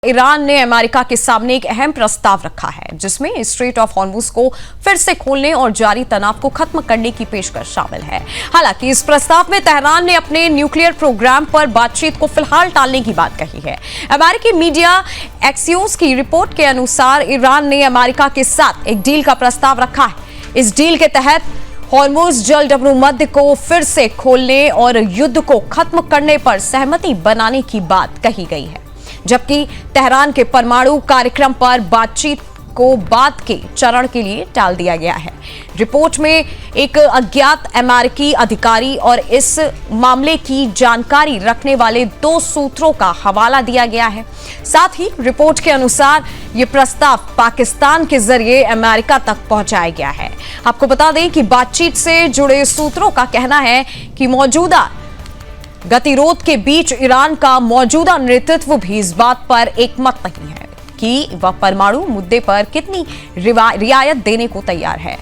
Iran ने America के सामने एक अहम प्रस्ताव रखा है जिसमें स्ट्रेट ऑफ हॉर्मुज को फिर से खोलने और जारी तनाव को खत्म करने की पेशकश शामिल है। हालांकि इस प्रस्ताव में तेहरान ने अपने न्यूक्लियर प्रोग्राम पर बातचीत को फिलहाल टालने की बात कही है। अमेरिकी मीडिया एक्सियोस की रिपोर्ट के अनुसार ईरान ने अमेरिका के साथ एक डील का प्रस्ताव रखा है। इस डील के तहत हॉर्मुज जल भूमध्य को फिर से खोलने और युद्ध को खत्म करने पर सहमति बनाने की बात कही गई है, जबकि तेहरान के परमाणु कार्यक्रम पर बातचीत को बाद के चरण के लिए टाल दिया गया है। रिपोर्ट में एक अज्ञात अमेरिकी अधिकारी और इस मामले की जानकारी रखने वाले 2 सूत्रों का हवाला दिया गया है। साथ ही रिपोर्ट के अनुसार यह प्रस्ताव पाकिस्तान के जरिए अमेरिका तक पहुंचाया गया है। आपको बता दें कि बातचीत से जुड़े सूत्रों का कहना है कि मौजूदा गतिरोध के बीच ईरान का मौजूदा नेतृत्व भी इस बात पर एकमत नहीं है कि वह परमाणु मुद्दे पर कितनी रियायत देने को तैयार है।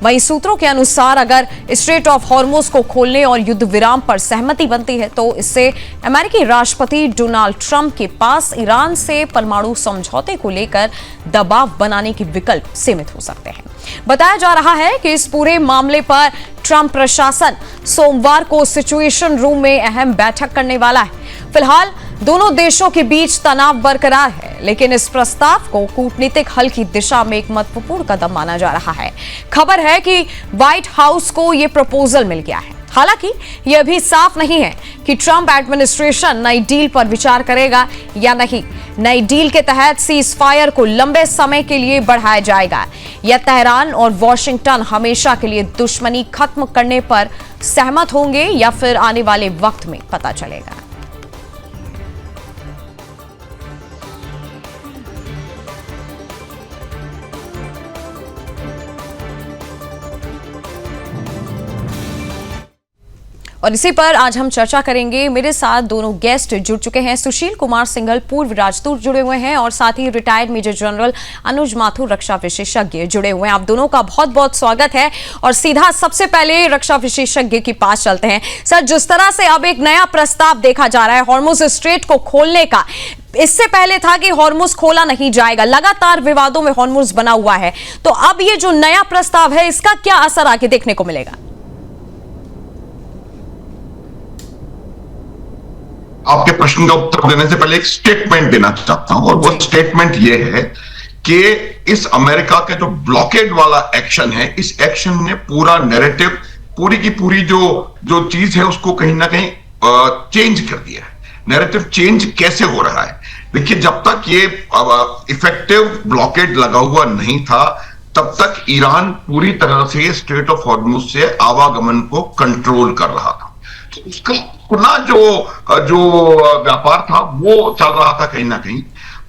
वहीं सूत्रों के अनुसार अगर स्ट्रेट ऑफ हॉर्मुज को खोलने और युद्ध विराम पर सहमति बनती है तो इससे अमेरिकी राष्ट्रपति डोनाल्ड ट्रंप के पास ईरान से परमाणु समझौते को लेकर दबाव बनाने के विकल्प सीमित हो सकते हैं। बताया जा रहा है कि इस पूरे मामले पर ट्रंप प्रशासन सोमवार को सिचुएशन रूम में अहम बैठक करने वाला है। फिलहाल दोनों देशों के बीच तनाव बरकरार है, लेकिन इस प्रस्ताव को कूटनीतिक हल की दिशा में एक महत्वपूर्ण कदम माना जा रहा है। खबर है कि व्हाइट हाउस को यह प्रपोजल मिल गया है। हालांकि यह भी साफ नहीं है कि ट्रंप एडमिनिस्ट्रेशन नई डील पर विचार करेगा या नहीं। नई डील के तहत सीज फायर को लंबे समय के लिए बढ़ाया जाएगा या तेहरान और वॉशिंगटन हमेशा के लिए दुश्मनी खत्म करने पर सहमत होंगे या फिर आने वाले वक्त में पता चलेगा। और इसी पर आज हम चर्चा करेंगे। मेरे साथ दोनों गेस्ट जुड़ चुके हैं। सुशील कुमार सिंघल पूर्व राजदूत जुड़े हुए हैं और साथ ही रिटायर्ड मेजर जनरल अनुज माथुर रक्षा विशेषज्ञ जुड़े हुए हैं। आप दोनों का बहुत बहुत स्वागत है और सीधा सबसे पहले रक्षा विशेषज्ञ के पास चलते हैं। सर, जिस तरह से अब एक नया प्रस्ताव देखा जा रहा है हॉर्मुज स्ट्रेट को खोलने का, इससे पहले था कि हॉर्मुज खोला नहीं जाएगा, लगातार विवादों में हॉर्मुज बना हुआ है, तो अब ये जो नया प्रस्ताव है इसका क्या असर आगे देखने को मिलेगा? आपके प्रश्न का उत्तर देने से पहले एक स्टेटमेंट देना चाहता हूं और वो स्टेटमेंट ये है कि इस अमेरिका के जो ब्लॉकेड वाला एक्शन है, इस एक्शन ने पूरा नैरेटिव, पूरी की पूरी जो चीज है उसको कहीं ना कहीं चेंज कर दिया है। नैरेटिव चेंज कैसे हो रहा है? देखिए, जब तक ये इफेक्टिव ब्लॉकेड लगा हुआ नहीं था तब तक ईरान पूरी तरह से स्ट्रेट ऑफ हॉर्मुज से आवागमन को कंट्रोल कर रहा था। तो उसका अपना जो व्यापार था वो चल रहा था कहीं ना कहीं।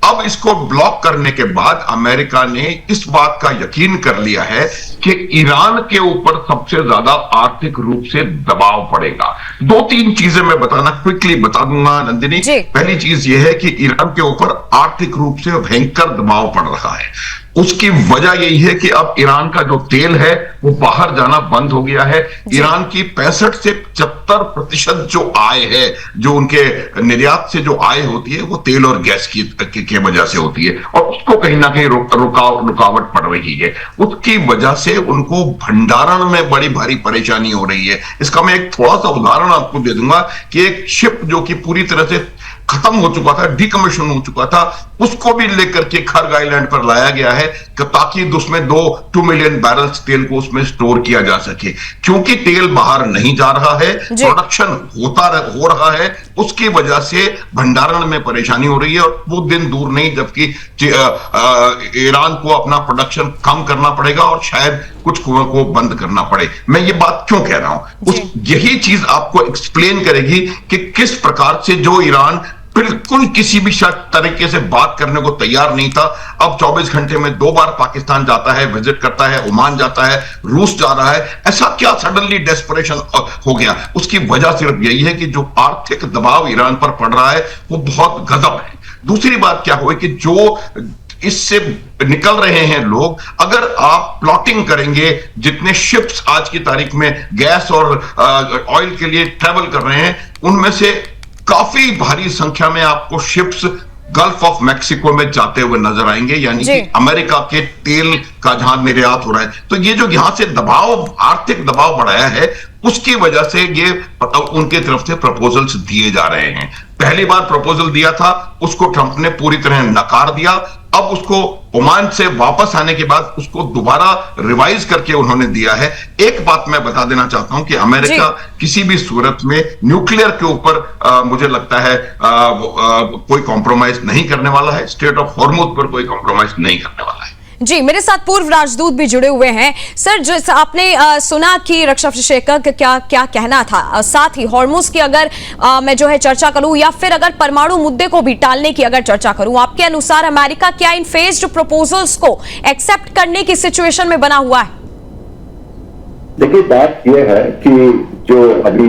अब इसको ब्लॉक करने के बाद अमेरिका ने इस बात का यकीन कर लिया है कि ईरान के ऊपर सबसे ज्यादा आर्थिक रूप से दबाव पड़ेगा। 2-3 चीजें मैं क्विकली बता दूंगा नंदिनी। पहली चीज यह है कि ईरान के ऊपर आर्थिक रूप से भयंकर दबाव पड़ रहा है। उसकी वजह यही है कि अब ईरान का जो तेल है वो बाहर जाना बंद हो गया है। ईरान की 65 से 75% जो आय है, जो उनके निर्यात से जो आय होती है, वो तेल और गैस की वजह से होती है और उसको कहीं ना कहीं रुकावट पड़ रही है। उसकी वजह से उनको भंडारण में बड़ी भारी परेशानी हो रही है। इसका मैं एक थोड़ा सा उदाहरण आपको दे दूंगा कि एक शिप जो कि पूरी तरह से खत्म हो चुका था, डिकमीशन हो चुका था, उसको भी लेकर के खर्ग आइलैंड पर लाया गया है ताकि उसमें 2 मिलियन बैरल्स तेल को उसमें स्टोर किया जा सके। क्योंकि तेल बाहर नहीं जा रहा है, प्रोडक्शन हो रहा है, उसकी वजह से भंडारण में परेशानी हो रही है और वो दिन दूर नहीं जबकि ईरान को अपना प्रोडक्शन कम करना पड़ेगा और शायद कुछ कुओं को बंद करना पड़े। मैं ये बात क्यों कह रहा हूं? यही चीज आपको एक्सप्लेन करेगी कि किस प्रकार से जो ईरान बिल्कुल किसी भी तरीके से बात करने को तैयार नहीं था, अब 24 घंटे में 2 बार पाकिस्तान जाता है, विजिट करता है, ओमान जाता है, रूस जा रहा है। ऐसा क्या सडनली डेस्परेशन हो गया? उसकी वजह सिर्फ यही है कि जो आर्थिक दबाव ईरान पर पड़ रहा है वो बहुत गजब है। दूसरी बात क्या हुई कि जो इससे निकल रहे हैं लोग, अगर आप प्लॉटिंग करेंगे, जितने शिप्स आज की तारीख में गैस और ऑयल के लिए ट्रेवल कर रहे हैं, उनमें से काफी भारी संख्या में आपको शिप्स गल्फ ऑफ मैक्सिको में जाते हुए नजर आएंगे, यानी कि अमेरिका के तेल का जहां निर्यात हो रहा है। तो ये जो यहां से दबाव, आर्थिक दबाव बढ़ाया है, उसकी वजह से ये उनके तरफ से प्रपोजल्स दिए जा रहे हैं। पहली बार प्रपोजल दिया था, उसको ट्रंप ने पूरी तरह नकार दिया। अब उसको ओमान से वापस आने के बाद उसको दोबारा रिवाइज करके उन्होंने दिया है। एक बात मैं बता देना चाहता हूं कि अमेरिका किसी भी सूरत में न्यूक्लियर के ऊपर मुझे लगता है कोई कॉम्प्रोमाइज नहीं करने वाला है। स्ट्रेट ऑफ हॉर्मुज पर कोई कॉम्प्रोमाइज नहीं करने वाला है। जी, मेरे साथ पूर्व राजदूत भी जुड़े हुए हैं। सर, जो आपने सुना कि रक्षा विशेषज्ञ का क्या कहना था, साथ ही हॉर्मुज की अगर मैं जो है चर्चा करूं या फिर अगर परमाणु मुद्दे को भी टालने की अगर चर्चा करूं, आपके अनुसार अमेरिका क्या इन फेज्ड प्रपोजल्स को एक्सेप्ट करने की सिचुएशन में बना हुआ है? देखिए, बात यह है कि जो अभी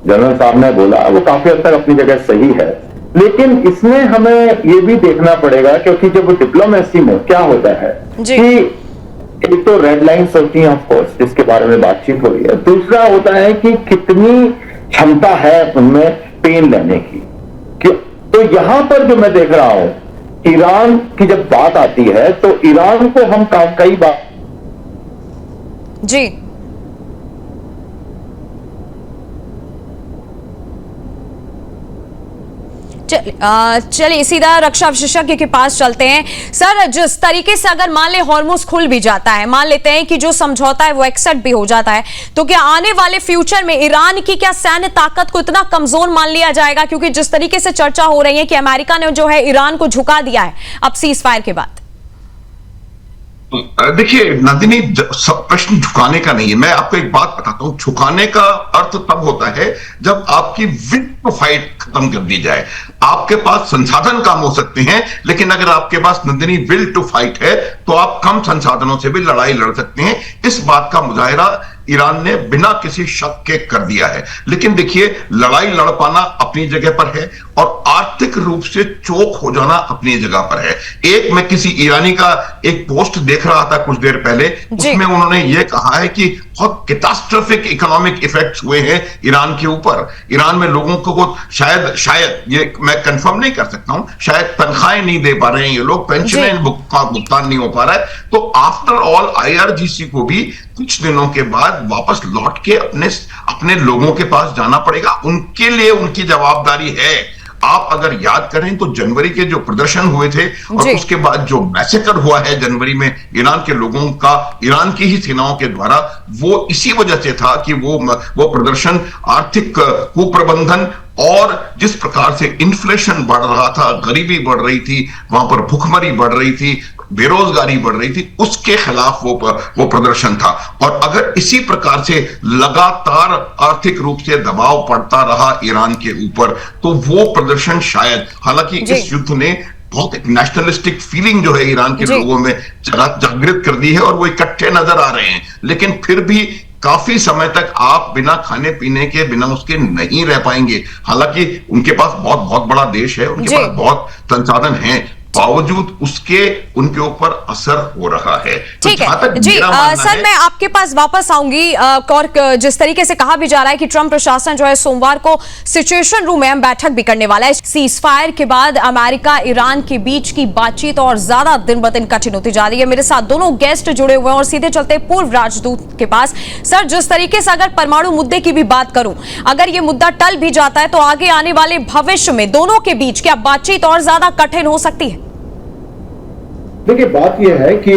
जनरल साहब ने बोला वो काफी हद तक अपनी जगह सही है, लेकिन इसमें हमें ये भी देखना पड़ेगा, क्योंकि जब डिप्लोमेसी में क्या होता है कि एक तो रेड लाइन्स होती हैं ऑफ कोर्स, जिसके बारे में बातचीत हो रही है। दूसरा होता है कि कितनी क्षमता है उनमें पेन लेने की। तो यहां पर जो मैं देख रहा हूं, ईरान की जब बात आती है तो ईरान को हम कई बार जी चलिए सीधा रक्षा विशेषज्ञ के पास चलते हैं। सर, जिस तरीके से अगर मान ले हॉर्मुज खुल भी जाता है, मान लेते हैं कि जो समझौता है वो एक्सेप्ट भी हो जाता है, तो क्या आने वाले फ्यूचर में ईरान की क्या सैन्य ताकत को इतना कमजोर मान लिया जाएगा? क्योंकि जिस तरीके से चर्चा हो रही है कि अमेरिका ने जो है ईरान को झुका दिया है अब सीज फायर के बाद। देखिए नंदिनी, प्रश्न झुकाने का नहीं है। मैं आपको एक बात बताता हूं, झुकाने का अर्थ तब होता है जब आपकी विल टू फाइट खत्म कर दी जाए। आपके पास संसाधन कम हो सकते हैं, लेकिन अगर आपके पास नंदिनी विल टू फाइट है तो आप कम संसाधनों से भी लड़ाई लड़ सकते हैं। इस बात का मुजाहिरा ईरान ने बिना किसी शक के कर दिया है। लेकिन देखिए, लड़ाई लड़ पाना अपनी जगह पर है और आर्थिक रूप से चोक हो जाना अपनी जगह पर है। एक मैं किसी ईरानी का एक पोस्ट देख रहा था कुछ देर पहले, उसमें उन्होंने ये कहा है कि बहुत कैटास्ट्रोफिक इकोनॉमिक इफेक्ट्स हुए हैं ईरान के ऊपर। ईरान में लोगों को शायद ये मैं कंफर्म नहीं कर सकता हूं, शायद तनख्वाहें नहीं दे पा रहे हैं ये लोग, पेंशन भुगतान नहीं हो पा रहा है। तो आफ्टर ऑल IRGC को भी कुछ दिनों के बाद वापस लौट के अपने लोगों के पास जाना पड़ेगा। उनके लिए उनकी जवाबदारी है। आप अगर याद करें तो जनवरी के जो प्रदर्शन हुए थे और उसके बाद जो मैसेकर हुआ है जनवरी में ईरान के लोगों का, ईरान की ही सेनाओं के द्वारा, वो इसी वजह से था कि वो प्रदर्शन आर्थिक कुप्रबंधन और जिस प्रकार से इन्फ्लेशन बढ़ रहा था, गरीबी बढ़ रही थी, वहां पर भुखमरी बढ़ रही थी, बेरोजगारी बढ़ रही थी, उसके खिलाफ वो प्रदर्शन था। और अगर इसी प्रकार से लगातार आर्थिक रूप से दबाव पड़ता रहा ईरान के ऊपर तो वो प्रदर्शन शायद, हालांकि इस युद्ध ने बहुत एक नेशनलिस्टिक फीलिंग जो है ईरान के लोगों में जागृत कर दी है और वो इकट्ठे नजर आ रहे हैं, लेकिन फिर भी काफी समय तक आप बिना खाने पीने के, बिना उसके नहीं रह पाएंगे। हालांकि उनके पास बहुत बहुत बड़ा देश है, उनके पास बहुत संसाधन हैं, बावजूद उसके उनके ऊपर असर हो रहा है। ठीक है जी। सर, मैं आपके पास वापस आऊंगी और जिस तरीके से कहा भी जा रहा है कि ट्रंप प्रशासन जो है सोमवार को सिचुएशन रूम में हम बैठक भी करने वाला है। सीज फायर के बाद अमेरिका ईरान के बीच की बातचीत और ज्यादा दिन ब दिन कठिन होती जा रही है। मेरे साथ दोनों गेस्ट जुड़े हुए हैं और सीधे चलते पूर्व राजदूत के पास। सर, जिस तरीके से अगर परमाणु मुद्दे की भी बात करूं, अगर ये मुद्दा टल भी जाता है तो आगे आने वाले भविष्य में दोनों के बीच क्या बातचीत और ज्यादा कठिन हो सकती है? देखिए, बात यह है कि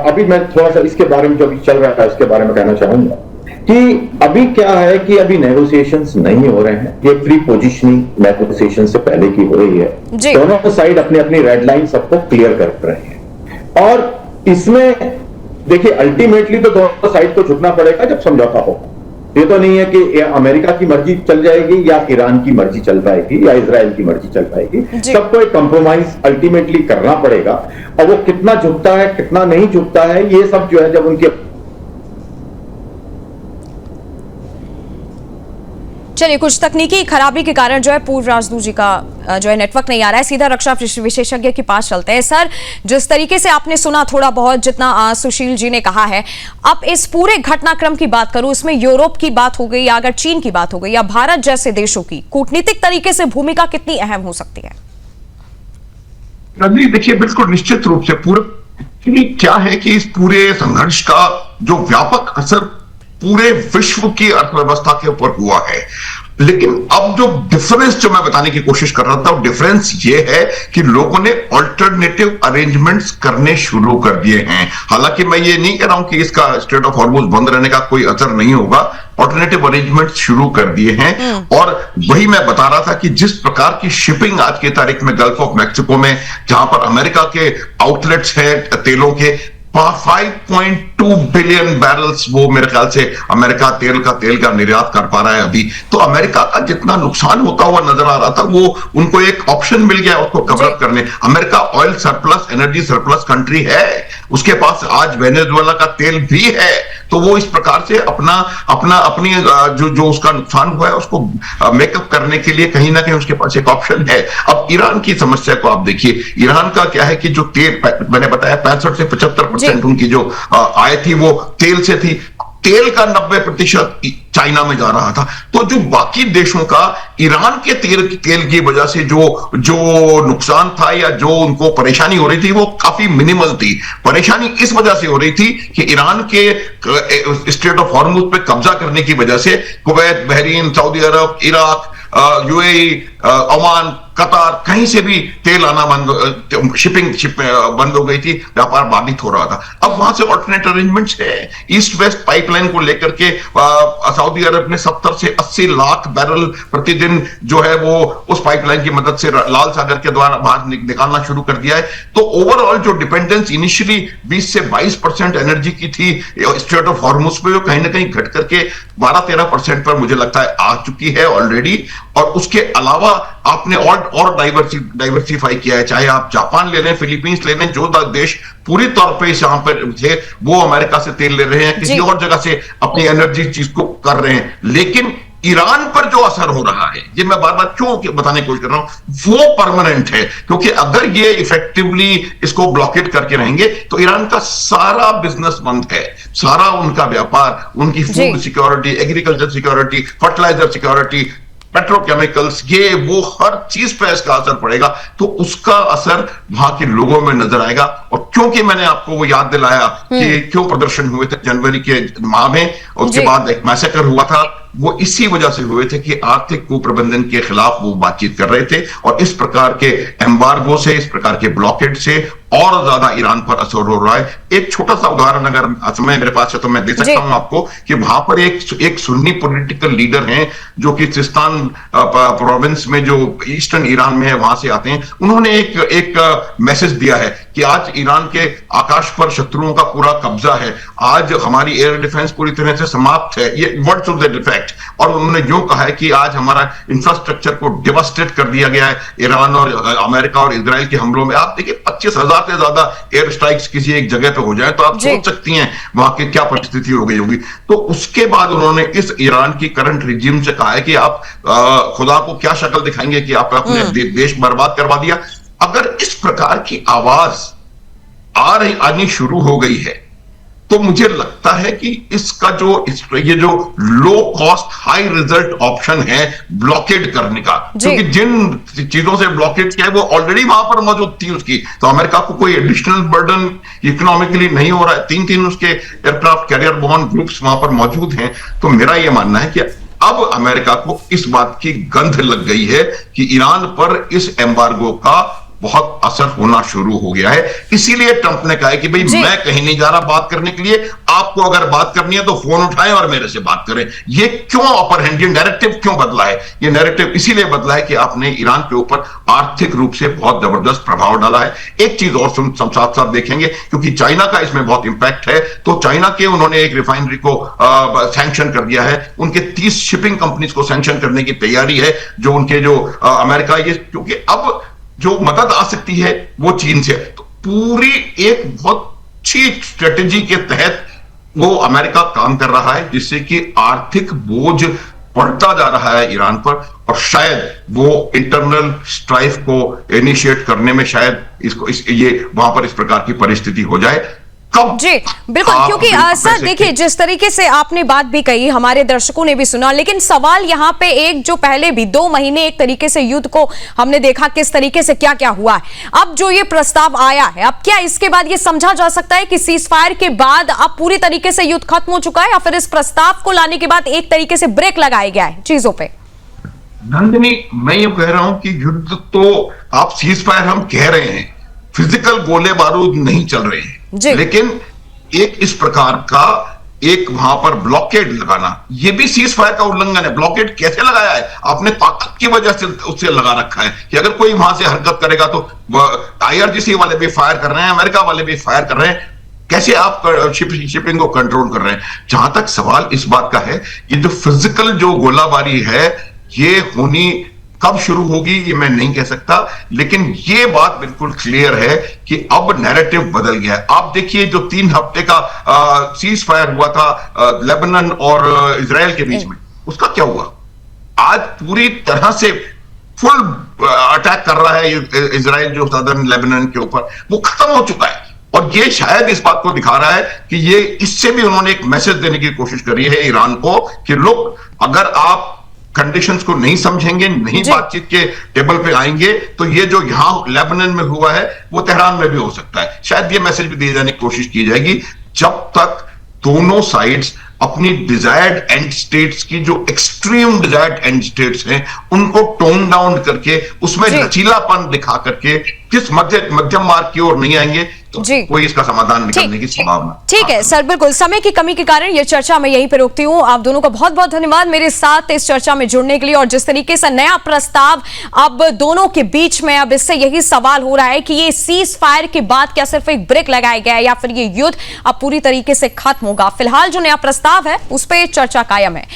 अभी मैं थोड़ा सा इसके बारे में जो अभी चल रहा है उसके बारे में कहना चाहूंगा कि अभी क्या है कि अभी नेगोशिएशंस नहीं हो रहे हैं। ये प्री पोजिशनिंग नेगोशिएशन से पहले की हो रही है। दोनों साइड अपनी अपनी रेड लाइन सबको क्लियर कर रहे हैं और इसमें देखिए अल्टीमेटली तो दोनों साइड को झुकना पड़ेगा जब समझौता हो। ये तो नहीं है कि अमेरिका की मर्जी चल जाएगी या ईरान की मर्जी चल पाएगी या इजराइल की मर्जी चल पाएगी। सबको एक कंप्रोमाइज अल्टीमेटली करना पड़ेगा और वो कितना झुकता है कितना नहीं झुकता है ये सब जो है जब उनके। चलिए, कुछ तकनीकी खराबी के कारण जो है पूर्व राजदूत जी का जो है नेटवर्क नहीं आ रहा है। सीधा रक्षा विशेषज्ञ के पास चलते हैं। सर, जिस तरीके से आपने सुना थोड़ा बहुत जितना सुशील जी ने कहा है, अब इस पूरे घटनाक्रम की बात करूं, इसमें यूरोप की बात हो गई या अगर चीन की बात हो गई या भारत जैसे देशों की कूटनीतिक तरीके से भूमिका कितनी अहम हो सकती है? नहीं, देखिए बिल्कुल निश्चित रूप से पूरे क्या है कि इस पूरे संघर्ष का जो व्यापक असर पूरे विश्व की अर्थव्यवस्था के ऊपर हुआ है। लेकिन अब जो डिफरेंस जो मैं बताने की कोशिश कर रहा था, वो डिफरेंस ये है कि लोगों ने ऑल्टरनेटिव अरेंजमेंट्स करने शुरू कर दिए हैं। हालांकि मैं ये नहीं कह रहा हूं कि इसका स्ट्रेट ऑफ हॉर्मुज बंद रहने का कोई असर नहीं होगा, ऑल्टरनेटिव अरेंजमेंट्स शुरू कर दिए हैं। और वही मैं बता रहा था कि जिस प्रकार की शिपिंग आज की तारीख में गल्फ ऑफ मैक्सिको में, जहां पर अमेरिका के आउटलेट्स हैं तेलों के, 5.2 बिलियन बैरल्स वो मेरे ख्याल से अमेरिका तेल का निर्यात कर पा रहा है अभी। तो अमेरिका का जितना नुकसान होता हुआ नजर आ रहा था, वो उनको एक ऑप्शन मिल गया उसको कवर अप करने। America oil surplus, energy surplus country है, उसके पास आज वेनेजुएला का तेल भी है। तो वो इस प्रकार से अपनी जो उसका नुकसान हुआ है उसको मेकअप करने के लिए कहीं ना कहीं उसके पास एक ऑप्शन है। अब ईरान की समस्या को आप देखिए, ईरान का क्या है कि जो तेल मैंने बताया 65 से 75% उनकी जो आय थी वो तेल से थी। तेल का 90% चाइना में जा रहा था। तो जो बाकी देशों का ईरान के तेल की वजह से जो नुकसान था या जो उनको परेशानी हो रही थी वो काफी मिनिमल थी। परेशानी इस वजह से हो रही थी कि ईरान के स्ट्रेट ऑफ हॉर्मुज पे कब्जा करने की वजह से कुवैत, बहरीन, सऊदी अरब, इराक, यूएई, ओमान, कतार, कहीं से भी तेल आना शिपिंग बंद हो गई थी, व्यापार बाधित हो रहा था। अब वहां से ऑल्टरनेट अरेंजमेंट्स है। ईस्ट वेस्ट पाइपलाइन को लेकर के सऊदी अरब ने 70 से 80 लाख बैरल प्रतिदिन जो है वो उस पाइपलाइन की मदद से लाल सागर के द्वारा बाहर निकालना शुरू कर दिया है। तो ओवरऑल जो डिपेंडेंस इनिशियली 20 से 22% एनर्जी की थी स्ट्रेट ऑफ हॉर्मुज पे, वो कहीं ना कहीं घट करके 12-13% पर मुझे लगता है आ चुकी है ऑलरेडी। और उसके अलावा आपने और डाइवर्सिफाई किया है, चाहे आप जापान ले लें, फिलीपींस ले लें, जो देश पूरी तौर पे यहां पर थे वो अमेरिका से तेल ले रहे हैं, किसी और जगह से अपनी एनर्जी चीज को कर रहे हैं। लेकिन ईरान पर जो असर हो रहा है, ये मैं बार बार क्यों बताने की कोशिश कर रहा हूं, वो परमानेंट है। क्योंकि अगर ये इफेक्टिवली इसको ब्लॉकेट करके रहेंगे तो ईरान का सारा बिजनेस बंद है, सारा उनका व्यापार, उनकी food security, agriculture security, fertiliser security, petrochemicals, ये वो हर चीज पे इसका असर पड़ेगा। तो उसका असर वहां के लोगों में नजर आएगा। और क्योंकि मैंने आपको वो याद दिलाया कि क्यों प्रदर्शन हुए थे जनवरी के माह में, उसके बाद एक मैसेकर हुआ था, वो इसी वजह से हुए थे कि आर्थिक कुप्रबंधन के खिलाफ वो बातचीत कर रहे थे। और इस प्रकार के एम्बार्गो से, इस प्रकार के ब्लॉकेड से और ज्यादा ईरान पर असर हो रहा है। एक छोटा सा उदाहरण अगर समय मेरे पास है तो मैं दे सकता हूं आपको कि वहां पर एक सुन्नी पॉलिटिकल लीडर हैं जो कि सिस्तान प्रोविंस में जो ईस्टर्न ईरान में है वहां से आते हैं। उन्होंने एक मैसेज दिया है कि आज ईरान के आकाश पर शत्रुओं का पूरा कब्जा है, आज हमारी एयर डिफेंस पूरी तरह से समाप्त है। ये वर्ड्स ऑफ दैट इफेक्ट। और उन्होंने यूं कहा है कि आज हमारा इंफ्रास्ट्रक्चर को डिवास्टेट कर दिया गया है ईरान और अमेरिका और इजराइल के हमलों में। आप देखिए 25,000 से ज्यादा एयर स्ट्राइक्स किसी एक जगह पे हो जाए तो आप सोच सकती हैं वहां की क्या परिस्थिति हो गई होगी। तो उसके बाद उन्होंने इस ईरान की करंट रिजीम से कहा है कि आप खुदा को क्या शक्ल दिखाएंगे कि आप अपने देश बर्बाद करवा दिया। अगर इस प्रकार की आवाज आनी शुरू हो गई है तो मुझे लगता है कि इसका ये जो low cost high result option है ब्लॉकेड करने का, क्योंकि जिन चीजों से ब्लॉकेड किया है वो ऑलरेडी वहां पर मौजूद थी उसकी, तो अमेरिका को कोई एडिशनल बर्डन इकोनॉमिकली नहीं हो रहा है। 3 उसके एयरक्राफ्ट कैरियर बॉर्न ग्रुप्स वहां पर मौजूद हैं। तो मेरा यह मानना है कि अब अमेरिका को इस बात की गंध लग गई है कि ईरान पर इस एम्बार्गो का बहुत असर होना शुरू हो गया है। इसीलिए ट्रंप ने कहा है कि भाई मैं कहीं नहीं जा रहा बात करने के लिए, आपको अगर बात करनी है तो फोन उठाएं और मेरे से बात करें। ये क्यों अपर हैंड, ये नैरेटिव क्यों बदला है? ये नैरेटिव इसीलिए बदला है कि आपने ईरान के ऊपर आर्थिक रूप से बहुत जबरदस्त प्रभाव डाला है। एक चीज और साथ साथ देखेंगे, क्योंकि चाइना का इसमें बहुत इंपैक्ट है, तो चाइना के उन्होंने एक रिफाइनरी को सैंक्शन कर दिया है। उनके 30 शिपिंग कंपनीज को सैंक्शन करने की तैयारी है, जो उनके जो अमेरिका, ये क्योंकि अब जो मदद आ सकती है वो चीन से। तो पूरी एक बहुत अच्छी स्ट्रेटेजी के तहत वो अमेरिका काम कर रहा है, जिससे कि आर्थिक बोझ बढ़ता जा रहा है ईरान पर। और शायद वो इंटरनल स्ट्राइफ को इनिशिएट करने में शायद ये वहां पर इस प्रकार की परिस्थिति हो जाए। कब जी बिल्कुल, आप क्योंकि सर पैसे देखिए, के- जिस तरीके से आपने बात भी कही हमारे दर्शकों ने भी सुना, लेकिन सवाल यहाँ पे एक, जो पहले भी 2 महीने एक तरीके से युद्ध को हमने देखा किस तरीके से क्या क्या हुआ है, अब जो ये प्रस्ताव आया है, अब क्या इसके बाद ये समझा जा सकता है कि सीज फायर के बाद अब पूरी तरीके से युद्ध खत्म हो चुका है, या फिर इस प्रस्ताव को लाने के बाद एक तरीके से ब्रेक लगाया गया है चीजों पे? नंदिनी, मैं ये कह रहा हूं कि युद्ध तो आप सीज फायर हम कह रहे हैं, फिजिकल गोले बारूद नहीं चल रहे जी। हैं, लेकिन एक इस प्रकार का एक वहां पर ब्लॉकेड लगाना, ये भी सीज फायर का उल्लंघन है। ब्लॉकेड कैसे लगाया है? आपने ताकत की वजह से उससे लगा रखा है कि अगर कोई वहां से हरकत करेगा तो IRGC वाले भी फायर कर रहे हैं, अमेरिका वाले भी फायर कर रहे हैं। कैसे आप शिपिंग को कंट्रोल कर रहे हैं? जहां तक सवाल इस बात का है, ये जो फिजिकल जो गोलाबारी है, ये होनी कब शुरू होगी ये मैं नहीं कह सकता, लेकिन ये बात बिल्कुल क्लियर है कि अब नैरेटिव बदल गया है। आप देखिए, जो 3 हफ्ते का सीज फायर हुआ था लेबनान और इजराइल के बीच में, उसका क्या हुआ? आज पूरी तरह से फुल अटैक कर रहा है इजराइल जो सदर्न लेबनान के ऊपर, वो खत्म हो चुका है। और ये शायद इस बात को दिखा रहा है कि ये, इससे भी उन्होंने एक मैसेज देने की कोशिश करी है ईरान को कि लोग, अगर आप कंडीशंस को नहीं समझेंगे, नहीं बातचीत के टेबल पे आएंगे, तो ये जो यहां लेबनान में हुआ है वो तेहरान में भी हो सकता है। शायद ये मैसेज भी दिए जाने की कोशिश की जाएगी, जब तक दोनों साइड्स अपनी डिजायर्ड एंड स्टेट्स की, जो एक्सट्रीम डिजायर्ड एंड स्टेट्स हैं, उनको टोन डाउन करके उसमें लचीलापन दिखा करके किस मध्यम मार्ग की ओर नहीं आएंगे, तो कोई इसका समाधान निकलने की संभावना। ठीक है सर, बिल्कुल समय की कमी के कारण ये चर्चा मैं यहीं पे रोकती हूँ। आप दोनों का बहुत बहुत धन्यवाद मेरे साथ इस चर्चा में जुड़ने के लिए। और जिस तरीके से नया प्रस्ताव अब दोनों के बीच में, अब इससे यही सवाल हो रहा है कि ये सीज फायर के बाद क्या सिर्फ एक ब्रेक लगाया गया है, या फिर ये युद्ध अब पूरी तरीके से खत्म होगा। फिलहाल जो नया प्रस्ताव है उस पर चर्चा कायम है।